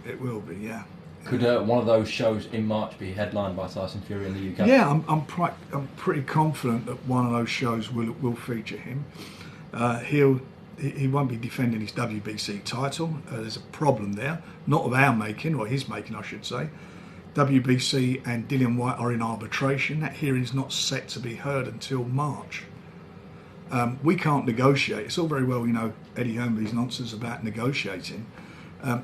It will be, yeah. Could one of those shows in March be headlined by Tyson Fury in the UK? Yeah, I'm pretty confident that one of those shows will feature him. He won't be defending his WBC title. There's a problem there, not of our making, or his making, I should say. WBC and Dillian Whyte are in arbitration. That hearing's not set to be heard until March. We can't negotiate. It's all very well, Eddie Hearnby's nonsense about negotiating.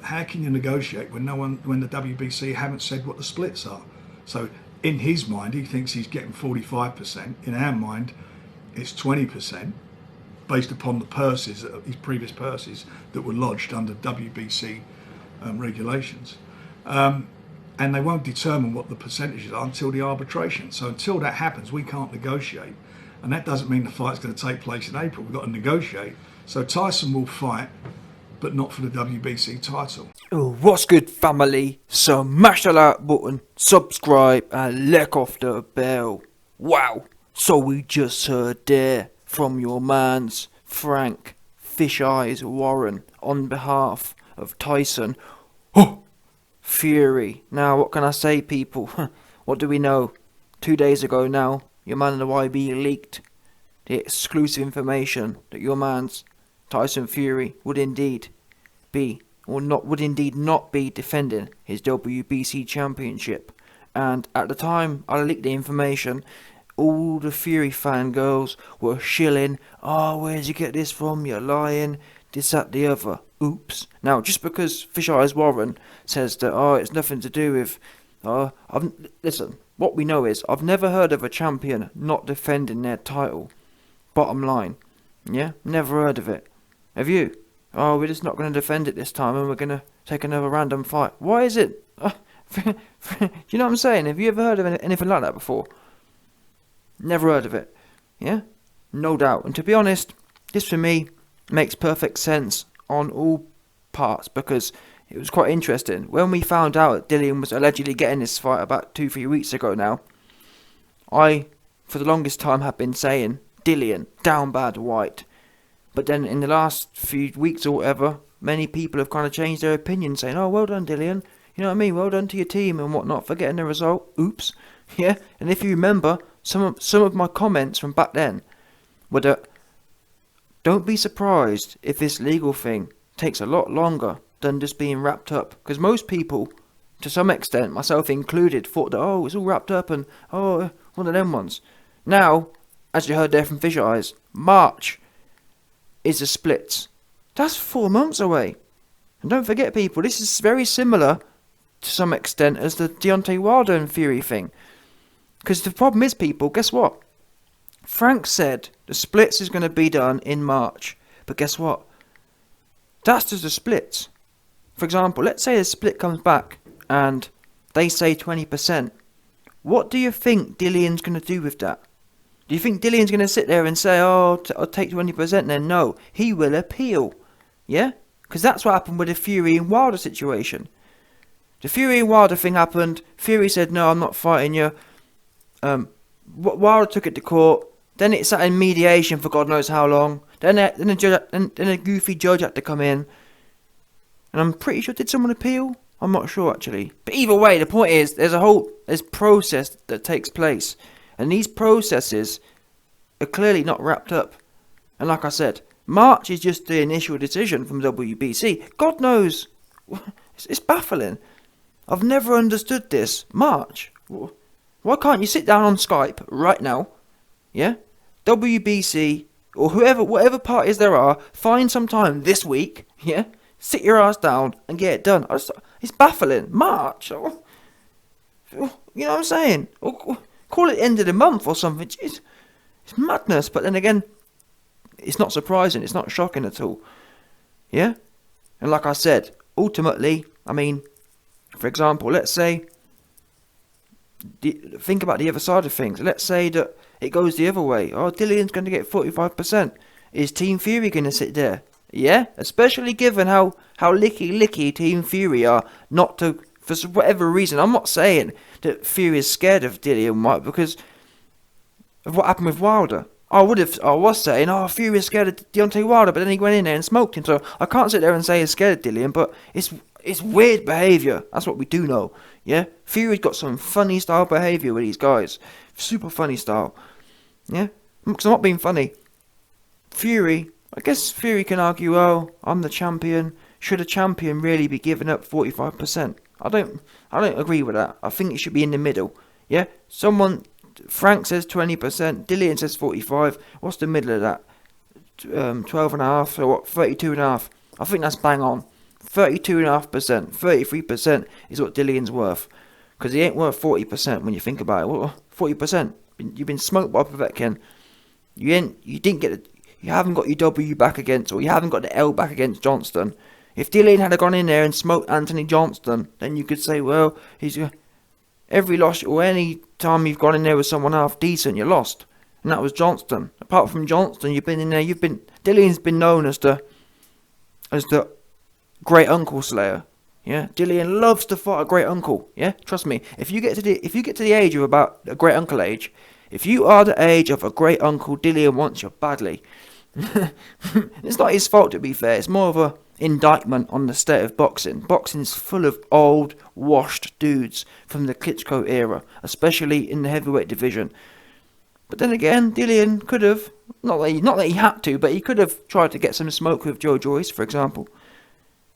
How can you negotiate when when the WBC haven't said what the splits are? So in his mind, he thinks he's getting 45%. In our mind, it's 20%, based upon the purses, his previous purses that were lodged under WBC regulations. And they won't determine what the percentages are until the arbitration. So until that happens, we can't negotiate. And that doesn't mean the fight's going to take place in April. We've got to negotiate. So Tyson will fight, but not for the WBC title. Oh, what's good, family? Smash the like button, subscribe, and lick off the bell. Wow. So we just heard there from your mans, Frank Fish Eyes Warren, on behalf of Tyson. Oh, Fury. Now, what can I say, people? What do we know? 2 days ago now, your man in the YB leaked the exclusive information that your man's Tyson Fury would indeed not be defending his WBC championship. And at the time I leaked the information, all the Fury fangirls were shilling, "Oh, where'd you get this from? You're lying, this, that, the other." Oops. Now, just because Fish Eyes Warren says that, it's nothing to do with, listen, what we know is, I've never heard of a champion not defending their title. Bottom line. Yeah? Never heard of it. Have you? Oh, we're just not going to defend it this time and we're going to take another random fight. Why is it? Do you know what I'm saying? Have you ever heard of anything like that before? Never heard of it. Yeah? No doubt. And to be honest, this for me makes perfect sense on all parts, because it was quite interesting. When we found out Dillian was allegedly getting this fight about 2-3 weeks ago now, I, for the longest time, have been saying, Dillian, down bad Whyte. But then in the last few weeks or whatever, many people have kind of changed their opinion, saying, "Oh, well done, Dillian. You know what I mean? Well done to your team and whatnot for getting the result." Oops. Yeah? And if you remember, some of my comments from back then were that, don't be surprised if this legal thing takes a lot longer than just being wrapped up. Because most people, to some extent, myself included, thought that, it's all wrapped up and, one of them ones. Now, as you heard there from Fish Eyes, March is the splits. That's 4 months away. And don't forget, people, this is very similar to some extent as the Deontay Wilder and Fury thing. Because the problem is, people, guess what? Frank said the splits is going to be done in March. But guess what? That's just the splits. For example, let's say the split comes back and they say 20%. What do you think Dillian's going to do with that? Do you think Dillian's going to sit there and say, I'll take 20%? Then no, he will appeal. Yeah? Because that's what happened with the Fury and Wilder situation. The Fury and Wilder thing happened. Fury said, "No, I'm not fighting you." Wilder took it to court. Then it sat in mediation for God knows how long. Then a goofy judge had to come in. And I'm pretty sure, did someone appeal? I'm not sure, actually. But either way, the point is, there's process that takes place. And these processes are clearly not wrapped up. And like I said, March is just the initial decision from WBC. God knows. It's baffling. I've never understood this. March. Why can't you sit down on Skype right now? Yeah? WBC, or whatever parties there are, find some time this week, yeah? Sit your ass down and get it done. It's baffling. March. You know what I'm saying? Or call it end of the month or something. It's madness. But then again, it's not surprising. It's not shocking at all. Yeah? And like I said, ultimately, I mean, for example, let's say, think about the other side of things. Let's say that it goes the other way. Dillian's going to get 45%. Is Team Fury going to sit there? Yeah? Especially given how licky Team Fury are not to, for whatever reason. I'm not saying that Fury is scared of Dillian Whyte because of what happened with Wilder. I was saying, Fury is scared of Deontay Wilder, but then he went in there and smoked him. So I can't sit there and say he's scared of Dillian, but it's weird behaviour. That's what we do know. Yeah, Fury's got some funny style behaviour with these guys. Super funny style. Yeah, because I'm not being funny. I guess Fury can argue, well, I'm the champion. Should a champion really be giving up 45%? I don't agree with that. I think it should be in the middle. Yeah, Frank says 20%, Dillian says 45. What's the middle of that? 12.5. So what? 32.5. I think that's bang on. 32.5%, 33% is what Dillian's worth. Because he ain't worth 40% when you think about it. What? 40%? You've been smoked by Povetkin. You haven't got your W back against, or you haven't got the L back against Johnston. If Dillian had gone in there and smoked Anthony Johnston, then you could say, well, every loss, or any time you've gone in there with someone half decent, you lost. And that was Johnston. Apart from Johnston, you've been in there, Dillian's been known as the great uncle slayer. Yeah, Dillian loves to fight a great uncle. Yeah, trust me. If you get to the age of about a great uncle age, if you are the age of a great uncle, Dillian wants you badly. It's not his fault, to be fair. It's more of a indictment on the state of boxing. Boxing's full of old, washed dudes from the Klitschko era, especially in the heavyweight division. But then again, Dillian could have, not that he had to, but he could have tried to get some smoke with Joe Joyce, for example.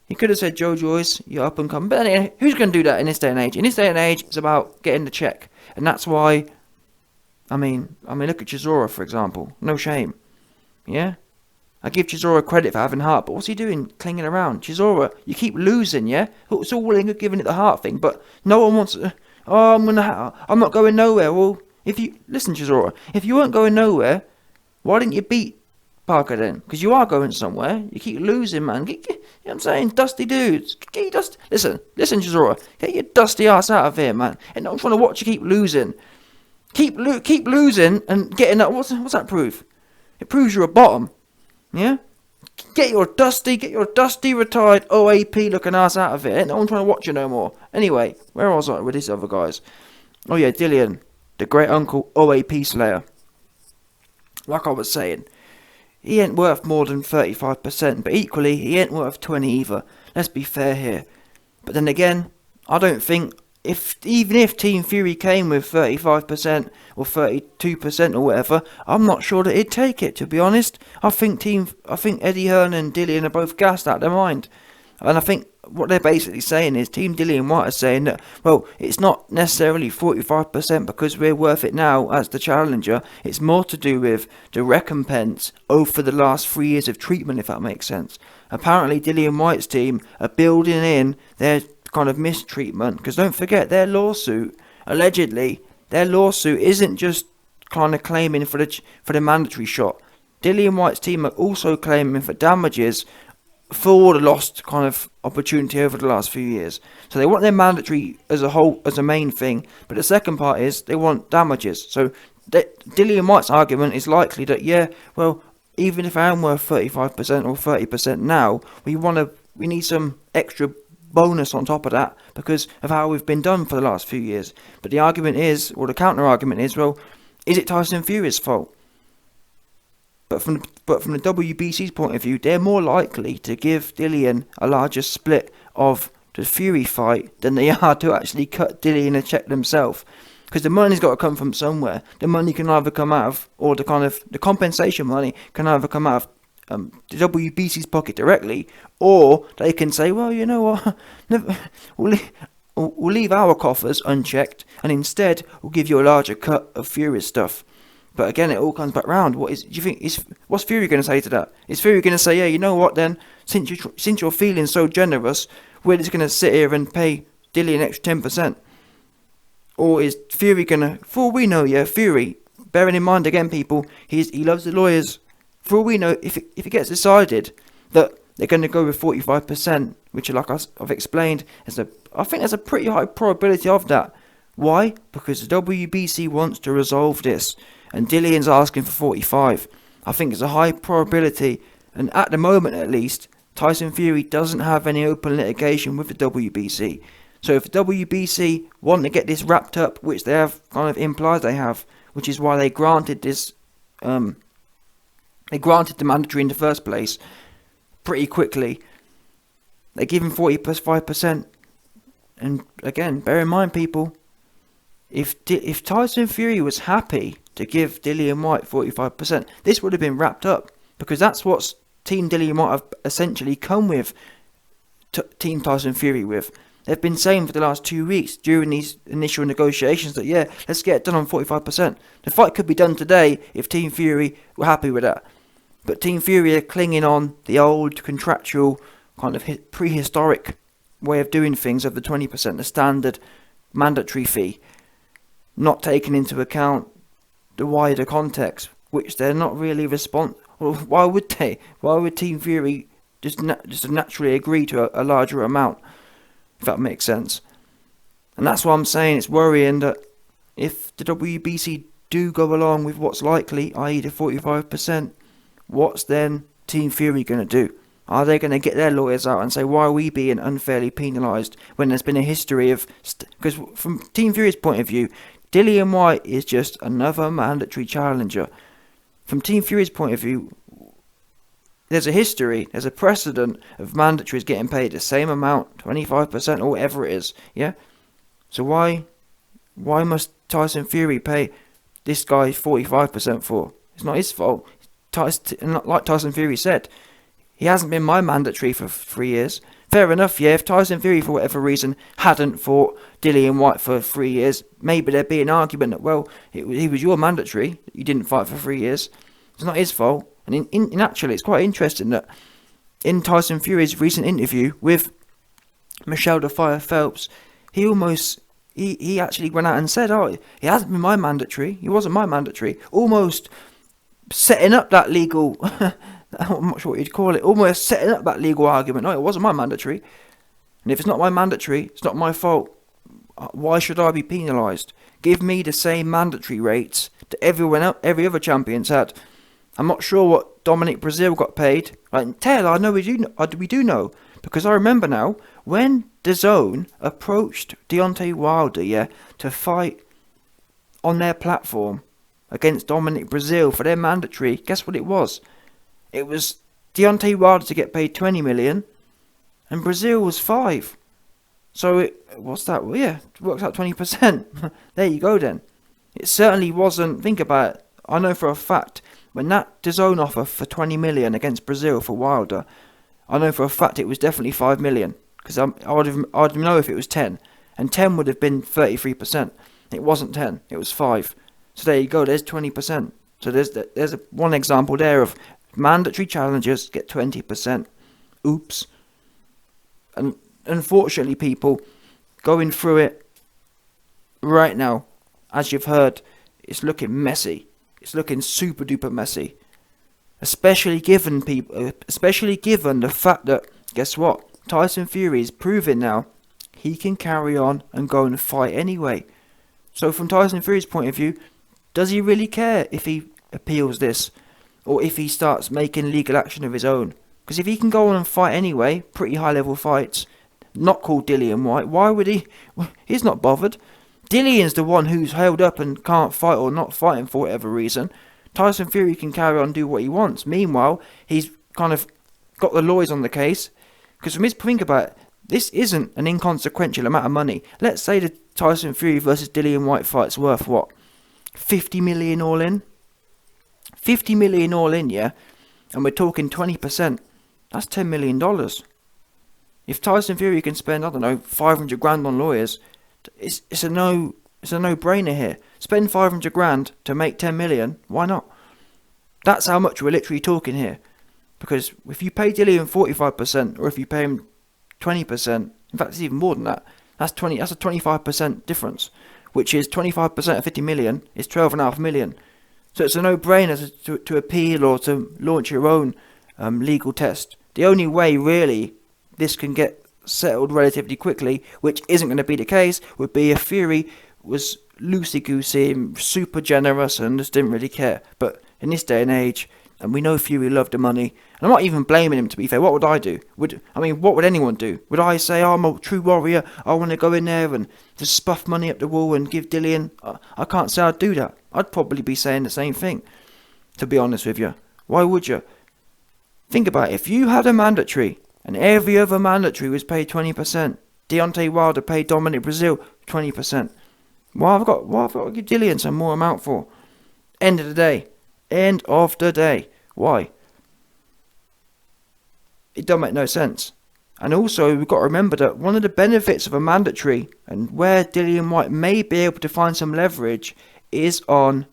He could have said, Joe Joyce, you're up and coming. But anyway, who's going to do that in this day and age? In this day and age, it's about getting the check. And that's why, I mean, look at Chisora, for example. No shame. Yeah? I give Chisora credit for having heart, but what's he doing clinging around? Chisora, you keep losing, yeah? It's all well and good giving it the heart thing, but no one wants to, I'm not going nowhere. Well, listen, Chisora, if you weren't going nowhere, why didn't you beat Parker then? Because you are going somewhere. You keep losing, man. You know what I'm saying? Dusty dudes. Listen, Chisora, get your dusty ass out of here, man. And I'm trying to watch you keep losing. Keep losing and getting that. What's that prove? It proves you're a bottom. Yeah? Get your dusty retired OAP looking ass out of it. No one trying to watch you no more. Anyway, where was I with these other guys? Oh yeah, Dillian, the great uncle OAP slayer. Like I was saying, he ain't worth more than 35%, but equally he ain't worth 20 either. Let's be fair here. But then again, I don't think even if Team Fury came with 35% or 32% or whatever, I'm not sure that he'd take it, to be honest. I think Eddie Hearn and Dillian are both gassed out of their mind. And I think what they're basically saying is Team Dillian Whyte are saying that, well, it's not necessarily 45% because we're worth it now as the challenger. It's more to do with the recompense for the last 3 years of treatment, if that makes sense. Apparently Dillian Whyte's team are building in their kind of mistreatment, because don't forget, allegedly their lawsuit isn't just kind of claiming for the mandatory shot. Dillian Whyte's team are also claiming for damages for the lost kind of opportunity over the last few years. So they want their mandatory as a whole, as a main thing, but the second part is they want damages. So Dillian Whyte's argument is likely that, yeah, well, even if I am worth 35% or 30% now, we need some extra bonus on top of that because of how we've been done for the last few years. But the argument is, or the counter argument is, well, is it Tyson Fury's fault? But from the WBC's point of view, they're more likely to give Dillian a larger split of the Fury fight than they are to actually cut Dillian a check themselves. Because the money's got to come from somewhere. The money can either come out of, or the compensation money can either come out of the WBC's pocket directly, or they can say, well, you know what, we'll leave our coffers unchecked, and instead we'll give you a larger cut of Fury's stuff. But again, it all comes back round. What's Fury going to say to that? Is Fury going to say, yeah, you know what then, since you're feeling so generous, we're just going to sit here and pay Dillian an extra 10%? Or is Fury going to, for all we know, yeah, Fury, bearing in mind again, people, he loves the lawyers. For all we know, if it gets decided that they're going to go with 45%, which, like I've explained, I think there's a pretty high probability of that. Why? Because the WBC wants to resolve this, and Dillian's asking for 45. I think it's a high probability, and at the moment at least, Tyson Fury doesn't have any open litigation with the WBC. So if the WBC want to get this wrapped up, which they have kind of implied they have, which is why they granted this, they granted the mandatory in the first place pretty quickly. They give him 40 plus 5%. And again, bear in mind, people, if Tyson Fury was happy to give Dillian Whyte 45%, this would have been wrapped up, because that's what Team Dillian Whyte have essentially come with Team Tyson Fury with. They've been saying for the last 2 weeks during these initial negotiations that, yeah, let's get it done on 45%. The fight could be done today if Team Fury were happy with that. But Team Fury are clinging on the old contractual kind of prehistoric way of doing things of the 20%, the standard mandatory fee, not taking into account the wider context, which they're not really Well, why would they? Why would Team Fury just naturally agree to a larger amount, if that makes sense? And that's why I'm saying it's worrying that if the WBC do go along with what's likely, i.e. the 45%, what's then Team Fury going to do? Are they going to get their lawyers out and say, why are we being unfairly penalised when there's been a history of... Because from Team Fury's point of view, Dillian Whyte is just another mandatory challenger. From Team Fury's point of view, there's a history, there's a precedent of mandatories getting paid the same amount, 25% or whatever it is, yeah? So why must Tyson Fury pay this guy 45% for? It's not his fault. Like Tyson Fury said, he hasn't been my mandatory for 3 years. Fair enough, yeah, if Tyson Fury for whatever reason hadn't fought Dillian Whyte for 3 years, maybe there'd be an argument that, well, he was your mandatory, you didn't fight for 3 years. It's not his fault. And in actually, it's quite interesting that in Tyson Fury's recent interview with Michelle the Fire Phelps, he actually went out and said, oh, he hasn't been my mandatory, he wasn't my mandatory, almost setting up that legal... I'm not sure what you'd call it, almost setting up that legal argument. No, it wasn't my mandatory. And if it's not my mandatory, it's not my fault. Why should I be penalised? Give me the same mandatory rates that every other champion's had. I'm not sure what Dominic Brazil got paid. Like, Taylor, I know we do know. Because I remember now, when DAZN approached Deontay Wilder, yeah, to fight on their platform against Dominic Brazil for their mandatory, guess what it was? It was Deontay Wilder to get paid 20 million, and Brazil was 5. So what's that? Well, yeah, it works out 20%. There you go then. It certainly wasn't. Think about it. I know for a fact when that DAZN offer for 20 million against Brazil for Wilder, I know for a fact it was definitely 5 million, because I'd know if it was 10, and 10 would have been 33%. It wasn't 10. It was 5. So there you go. There's 20%. So there's one example there of mandatory challengers get 20%. Oops. And unfortunately, people, going through it right now, as you've heard, it's looking messy. It's looking super duper messy. Especially given the fact that, guess what? Tyson Fury is proving now he can carry on and go and fight anyway. So from Tyson Fury's point of view, does he really care if he appeals this? Or if he starts making legal action of his own? Because if he can go on and fight anyway, pretty high level fights, not called Dillian Whyte, why would he? He's not bothered. Dillian's the one who's held up and can't fight or not fighting for whatever reason. Tyson Fury can carry on and do what he wants. Meanwhile, he's kind of got the lawyers on the case. Because from his think about it, this isn't an inconsequential amount of money. Let's say the Tyson Fury versus Dillian Whyte fight's worth what? 50 million all in? 50 million all in, yeah? And we're talking 20%. That's $10 million. If Tyson Fury can spend, I don't know, 500 grand on lawyers, it's a no-brainer here. Spend 500 grand to make 10 million, why not? That's how much we're literally talking here. Because if you pay Dillian 45%, or if you pay him 20%, in fact it's even more than that, that's a 25% difference, which is 25% of 50 million is 12.5 million. So it's a no-brainer to appeal or to launch your own legal test. The only way, really, this can get settled relatively quickly, which isn't going to be the case, would be if Fury was loosey-goosey, super generous, and just didn't really care. But in this day and age, and we know Fury loved the money, and I'm not even blaming him, to be fair. What would I do? What would anyone do? Would I say, oh, I'm a true warrior, I want to go in there and just spuff money up the wall and give Dillian... I can't say I'd do that. I'd probably be saying the same thing, to be honest with you. Why would you? Think about it. If you had a mandatory And every other mandatory was paid 20%. Deontay Wilder paid Dominic Brazil 20%. Why have I got to give Dillian some more amount for? End of the day. End of the day. Why? It don't make no sense. And also, we've got to remember that one of the benefits of a mandatory, and where Dillian Whyte may be able to find some leverage, is on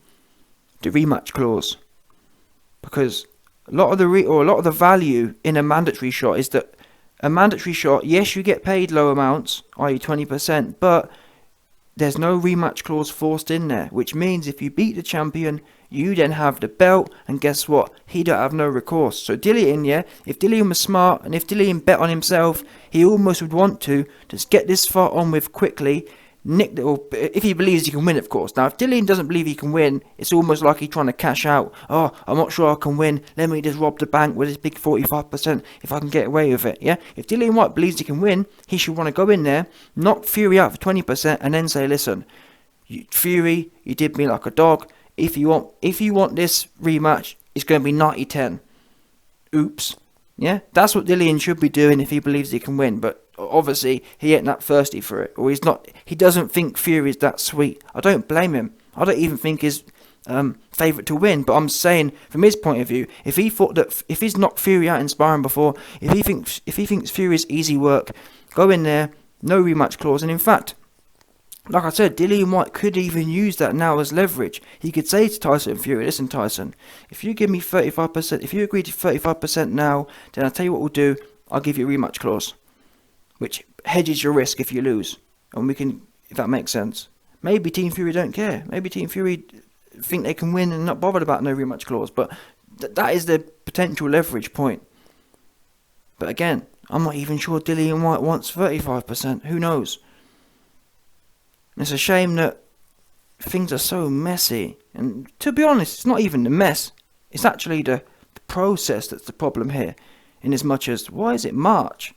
the rematch clause. Because a lot of the value in a mandatory shot is that a mandatory shot, yes, you get paid low amounts, i.e. 20%, but there's no rematch clause forced in there, which means if you beat the champion, you then have the belt, and guess what? He don't have no recourse. So Dillian, yeah, if Dillian was smart, and if Dillian bet on himself, he almost would want to just get this fight on with quickly, nick the, or if he believes he can win, of course. Now, if Dillian doesn't believe he can win, it's almost like he's trying to cash out. Oh, I'm not sure I can win. Let me just rob the bank with this big 45% if I can get away with it, yeah? If Dillian Whyte believes he can win, he should want to go in there, knock Fury out for 20%, and then say, listen, Fury, you did me like a dog. If you want this rematch, it's going to be 90-10. Oops. Yeah? That's what Dillian should be doing if he believes he can win, but obviously he ain't that thirsty for it, or he doesn't think Fury's that sweet. I don't blame him. I don't even think he's favourite to win, but I'm saying from his point of view, if he thought that if he's knocked Fury out in sparring before, if he thinks Fury's easy work, go in there, no rematch clause. And in fact, like I said, Dillian Whyte could even use that now as leverage. He could say to Tyson Fury, listen Tyson, if you give me 35%, if you agree to 35% now, then I'll tell you what we'll do, I'll give you a rematch clause, which hedges your risk if you lose. And we can, if that makes sense. Maybe Team Fury don't care. Maybe Team Fury think they can win and not bothered about no rematch clause. But that is the potential leverage point. But again, I'm not even sure Dillian Whyte wants 35%. Who knows? It's a shame that things are so messy. And to be honest, it's not even the mess. It's actually the process that's the problem here. In as much as, why is it March?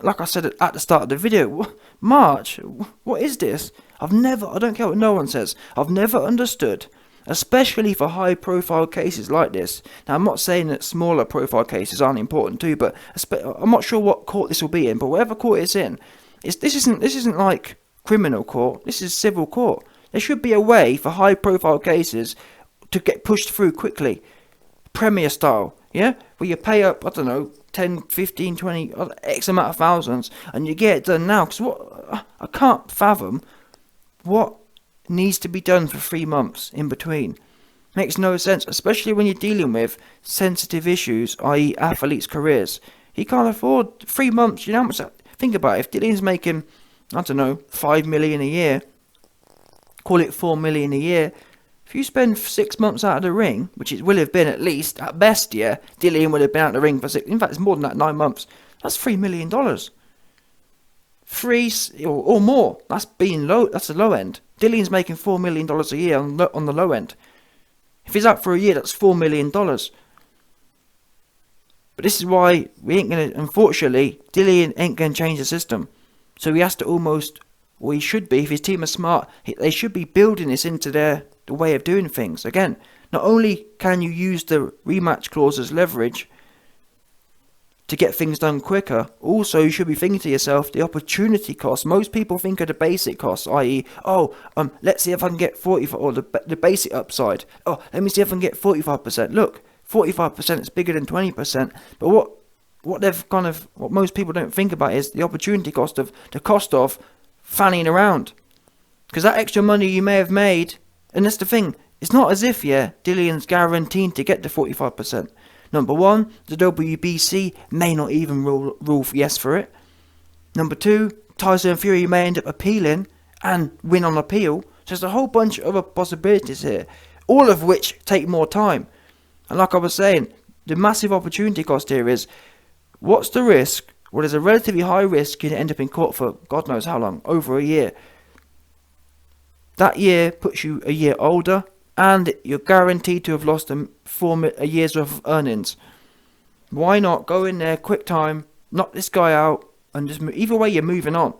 Like I said at the start of the video, March? What is this? I don't care what no one says, I've never understood, especially for high profile cases like this. Now I'm not saying that smaller profile cases aren't important too, but I'm not sure what court this will be in, but whatever court it's in, this isn't like criminal court, this is civil court. There should be a way for high profile cases to get pushed through quickly, Premier style, yeah? Where you pay up, I don't know, 10, 15, 20, X amount of thousands, and you get it done now. Because I can't fathom what needs to be done for 3 months in between. Makes no sense, especially when you're dealing with sensitive issues, i.e. athletes' careers. He can't afford 3 months, you know how much that, think about it, if Dillian's making, I don't know, 5 million a year, call it 4 million a year, if you spend 6 months out of the ring, which it will have been at least, at best, yeah, Dillian would have been out of the ring for 6, in fact, it's more than that, 9 months. That's $3 million. Or more. That's being low. That's the low end. Dillian's making $4 million a year on the low end. If he's out for a year, that's $4 million. But this is why we ain't gonna. Unfortunately, Dillian ain't gonna change the system. So he has to almost, or he should be, if his team are smart, they should be building this into the way of doing things. Again, not only can you use the rematch clause as leverage to get things done quicker, also you should be thinking to yourself the opportunity cost. Most people think of the basic costs, i.e., let's see if I can get 45, or the basic upside. Oh, let me see if I can get 45%. Look, 45% is bigger than 20%. But what most people don't think about is the opportunity cost of fanning around. Because that extra money you may have made, and that's the thing, it's not as if, Dillian's guaranteed to get the 45%. Number one, the WBC may not even rule yes for it. Number two, Tyson Fury may end up appealing and win on appeal. So there's a whole bunch of other possibilities here, all of which take more time. And like I was saying, the massive opportunity cost here is, what's the risk? Well, there's a relatively high risk you end up in court for God knows how long, over a year. That year puts you a year older, and you're guaranteed to have lost a year's worth of earnings. Why not go in there, quick time, knock this guy out, and just move. Either way, you're moving on.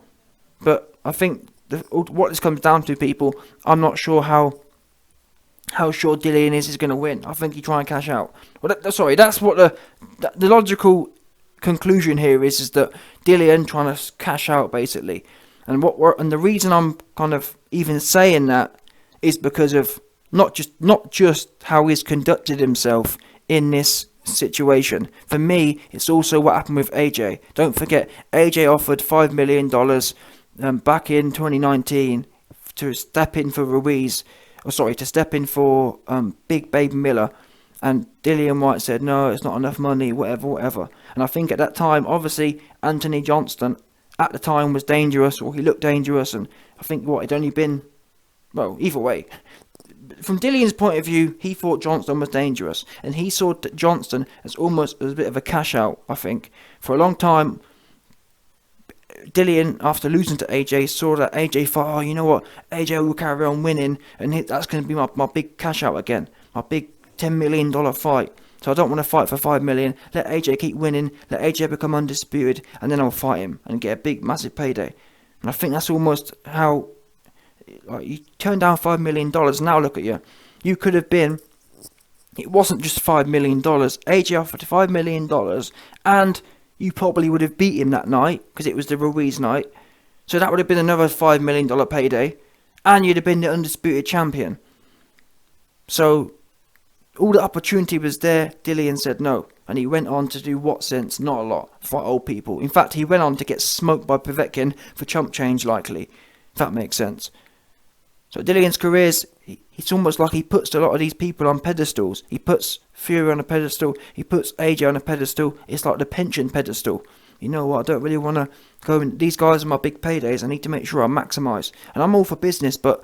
But I think what this comes down to, people, I'm not sure how sure Dillian is going to win. I think he's trying to cash out. Well, that's what the logical conclusion here is that Dillian trying to cash out basically, and the reason I'm kind of even saying that is because of not just how he's conducted himself in this situation. For me, it's also what happened with AJ. Don't forget, AJ offered $5 million back in 2019 to step in for to step in for Big Baby Miller, and Dillian Whyte said no, it's not enough money, whatever. And I think at that time, obviously, Anthony Johnston at the time was dangerous, or he looked dangerous, and I think it'd only been, well, either way. From Dillian's point of view, he thought Johnston was dangerous, and he saw Johnston as almost as a bit of a cash out, I think. For a long time, Dillian, after losing to AJ, saw that AJ thought, oh, you know what, AJ will carry on winning, and that's going to be my big cash out again, my big $10 million fight. So I don't want to fight for $5 million. Let AJ keep winning, let AJ become undisputed, and then I'll fight him and get a big, massive payday. And I think that's almost how, like, you turn down $5 million, now look at you. You could have been, it wasn't just $5 million, AJ offered $5 million, and you probably would have beat him that night, because it was the Ruiz night. So that would have been another $5 million payday, and you'd have been the undisputed champion. So all the opportunity was there. Dillian said no, and he went on to do what since? Not a lot. Fight old people. In fact, he went on to get smoked by Povetkin for chump change, likely. If that makes sense. So Dillian's career it's almost like he puts a lot of these people on pedestals. He puts Fury on a pedestal. He puts AJ on a pedestal. It's like the pension pedestal. You know what? I don't really want to go in. These guys are my big paydays. I need to make sure I maximise. And I'm all for business, but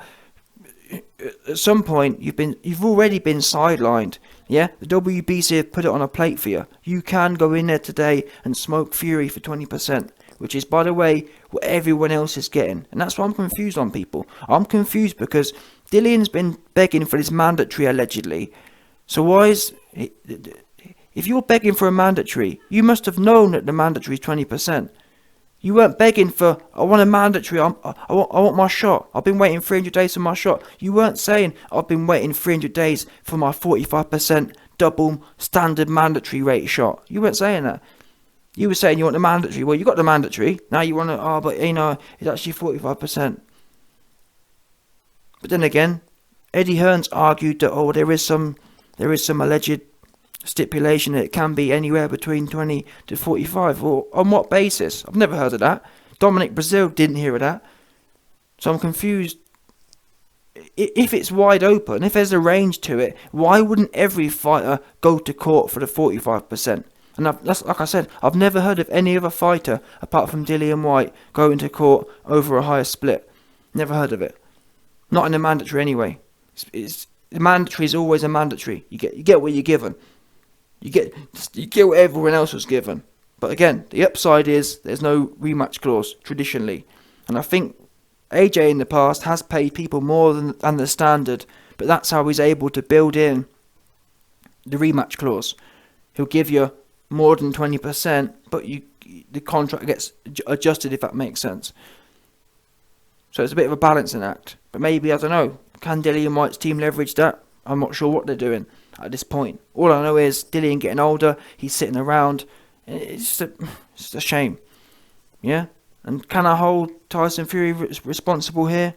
at some point you've already been sidelined. Yeah, the WBC have put it on a plate for you. You can go in there today and smoke Fury for 20%, which is, by the way, what everyone else is getting. And that's why I'm confused on people. I'm confused because Dillian's been begging for this mandatory allegedly. So why is, if you're begging for a mandatory, you must have known that the mandatory is 20%. You weren't begging for, I want a mandatory, I want my shot. I've been waiting 300 days for my shot. You weren't saying, I've been waiting 300 days for my 45% double standard mandatory rate shot. You weren't saying that. You were saying you want the mandatory. Well, you got the mandatory. Now you want to, but you know, it's actually 45%. But then again, Eddie Hearns argued that, there is some alleged stipulation that it can be anywhere between 20 to 45. Well, on what basis? I've never heard of that. Dominic Brazil didn't hear of that. So I'm confused. If it's wide open, if there's a range to it, why wouldn't every fighter go to court for the 45%? And that's, like I said, I've never heard of any other fighter, apart from Dillian Whyte, going to court over a higher split. Never heard of it. Not in the mandatory anyway. The mandatory is always a mandatory. You get what you're given. You get what everyone else was given. But again, the upside is there's no rematch clause traditionally, and I think AJ in the past has paid people more than the standard, but that's how he's able to build in the rematch clause. He'll give you more than 20%, but the contract gets adjusted, if that makes sense. So it's a bit of a balancing act. But maybe, I don't know, can Dillian Whyte's team leverage that? I'm not sure what they're doing at this point. All I know is Dillian getting older, he's sitting around. It's just a shame. Yeah? And can I hold Tyson Fury responsible here?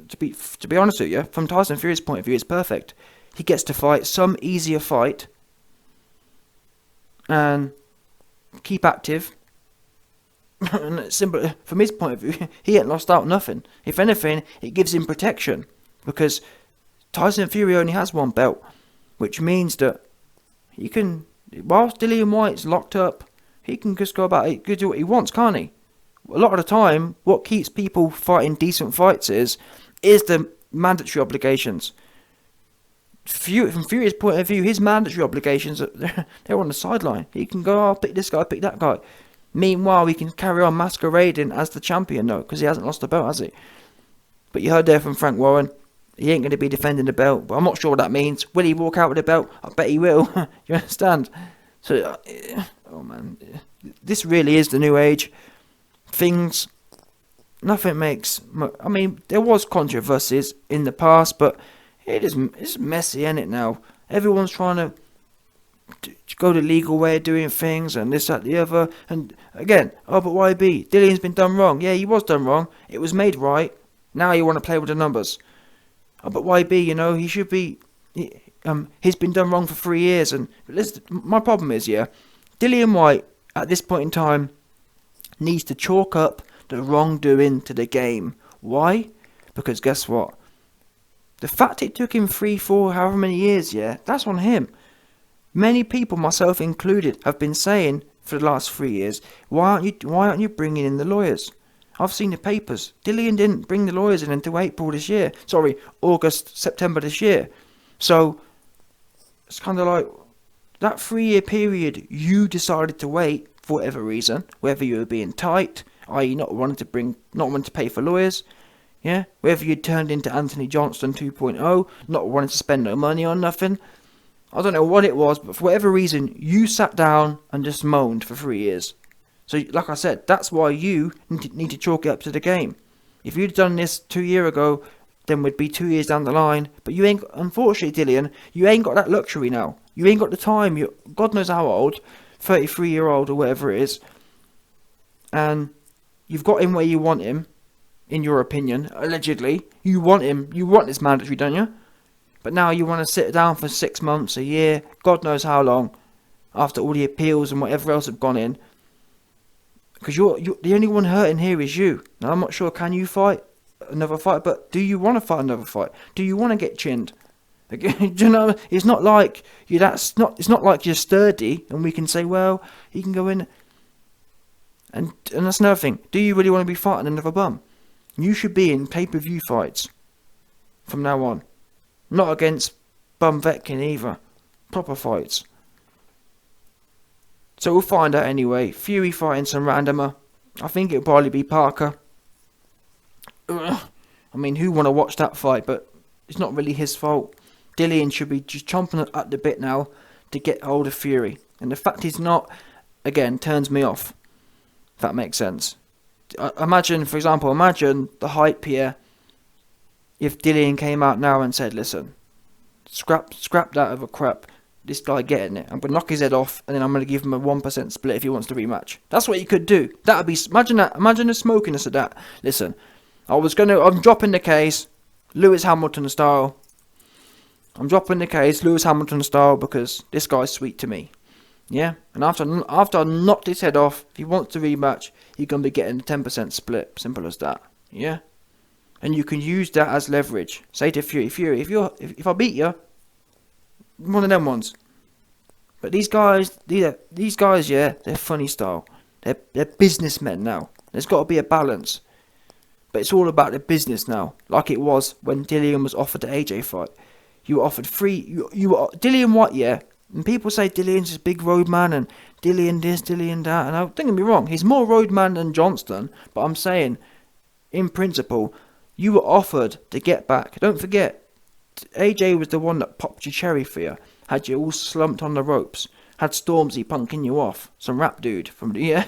To be honest with you, from Tyson Fury's point of view, it's perfect. He gets to fight some easier fight and keep active. And it's simple. From his point of view, he ain't lost out nothing. If anything, it gives him protection, because Tyson Fury only has one belt, which means that he can, whilst Dillian Whyte's locked up, he can just go about it, do what he wants, can't he? A lot of the time, what keeps people fighting decent fights is the mandatory obligations. From Fury's point of view, his mandatory obligations, they're on the sideline. He can go, pick this guy, pick that guy. Meanwhile, he can carry on masquerading as the champion, though, because he hasn't lost the belt, has he? But you heard there from Frank Warren, he ain't going to be defending the belt. But I'm not sure what that means. Will he walk out with the belt? I bet he will. You understand? So, oh man, this really is the new age. Nothing makes. I mean, there was controversies in the past, but it's messy, isn't it now? Everyone's trying to go the legal way of doing things and this, that, the other. And again, but YB, Dillian's been done wrong. Yeah, he was done wrong. It was made right. Now you want to play with the numbers. But YB, he should be. He's been done wrong for 3 years. And listen, my problem is, Dillian Whyte at this point in time needs to chalk up the wrongdoing to the game. Why? Because guess what? The fact it took him 3, 4, however many years, that's on him. Many people, myself included, have been saying for the last 3 years, why aren't you bringing in the lawyers? I've seen the papers. Dillian didn't bring the lawyers in until August, September this year. So it's kind of like that 3-year period you decided to wait for whatever reason, whether you were being tight, i.e. not wanting to pay for lawyers, whether you turned into Anthony Johnston 2.0, not wanting to spend no money on nothing. I don't know what it was, but for whatever reason, you sat down and just moaned for 3 years. So, like I said, that's why you need to chalk it up to the game. If you'd done this 2 years ago, then we'd be 2 years down the line. But you ain't, unfortunately, Dillian, you ain't got that luxury now. You ain't got the time. You're God knows how old, 33-year-old or whatever it is. And you've got him where you want him, in your opinion, allegedly. You want him, you want this mandatory, don't you? But now you want to sit down for 6 months, a year, God knows how long, after all the appeals and whatever else have gone in. Because you're the only one hurting here is you. Now I'm not sure, can you fight another fight? But do you want to fight another fight? Do you want to get chinned? Do you know? It's not like you. It's not like you're sturdy, and we can say, well, he can go in. And that's another thing. Do you really want to be fighting another bum? You should be in pay-per-view fights from now on. Not against bum Vetkin either. Proper fights. So we'll find out anyway. Fury fighting some randomer. I think it'll probably be Parker. Ugh. I mean, who want to watch that fight? But it's not really his fault. Dillian should be just chomping at the bit now to get hold of Fury. And the fact he's not, again, turns me off. If that makes sense. Imagine, for example, the hype here. If Dillian came out now and said, listen, scrap that over crap. This guy getting it. I'm going to knock his head off, and then I'm going to give him a 1% split if he wants to rematch. That's what you could do. That'd be, imagine that. Imagine the smokiness of that. Listen, I'm dropping the case, Lewis Hamilton style. I'm dropping the case, Lewis Hamilton style, because this guy's sweet to me. Yeah? And after I knocked his head off, if he wants to rematch, he's going to be getting a 10% split. Simple as that. Yeah? And you can use that as leverage. Say to Fury, if I beat you, one of them ones. But these guys, they're funny style. They're businessmen now. There's got to be a balance. But it's all about the business now, like it was when Dillian was offered the AJ fight. You were offered Dillian Whyte, and people say Dillian's this big road man and Dillian this, Dillian that. And don't get me wrong, he's more road man than Johnston. But I'm saying, in principle, you were offered to get back. Don't forget, AJ was the one that popped your cherry for you, had you all slumped on the ropes, had Stormzy punking you off, some rap dude from the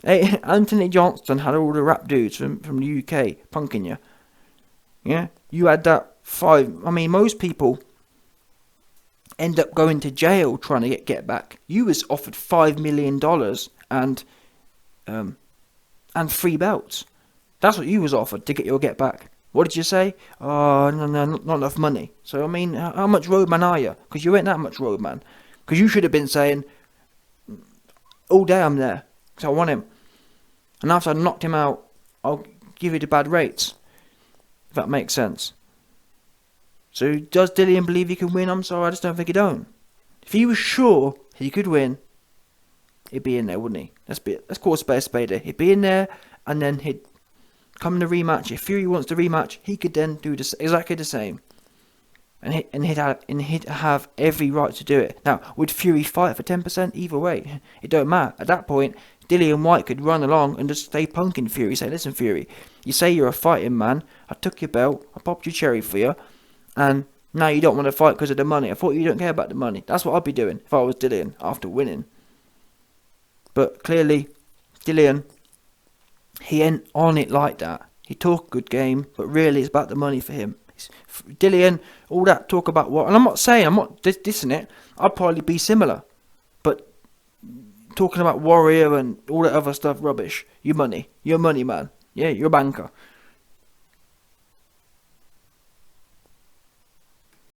Anthony Johnston had all the rap dudes from the UK punking you. Yeah, you had that 5. I mean, most people end up going to jail trying to get back. You was offered $5 million and 3 belts. That's what you was offered to get your get back. What did you say? Oh, no, not enough money. So, I mean, how much roadman are you? Because you ain't that much roadman. Because you should have been saying, all day I'm there, because I want him. And after I knocked him out, I'll give you the bad rates. If that makes sense. So, does Dillian believe he can win? I'm sorry, I just don't think he don't. If he was sure he could win, he'd be in there, wouldn't he? Let's call a spade. He'd be in there, and then he'd come in the rematch. If Fury wants to rematch, he could then do exactly the same, and he'd have every right to do it. Now, would Fury fight for 10%? Either way, it don't matter. At that point, Dillian Whyte could run along and just stay punking Fury. Say, listen, Fury, you say you're a fighting man. I took your belt. I popped your cherry for you, and now you don't want to fight because of the money. I thought you don't care about the money. That's what I'd be doing if I was Dillian after winning. But clearly, Dillian, he ain't on it like that. He talk a good game, but really it's about the money for him. Dillian, all that talk about what, and I'm not dissing it. I'd probably be similar, but talking about Warrior and all that other stuff, rubbish. Your money, man. Yeah, you're a banker.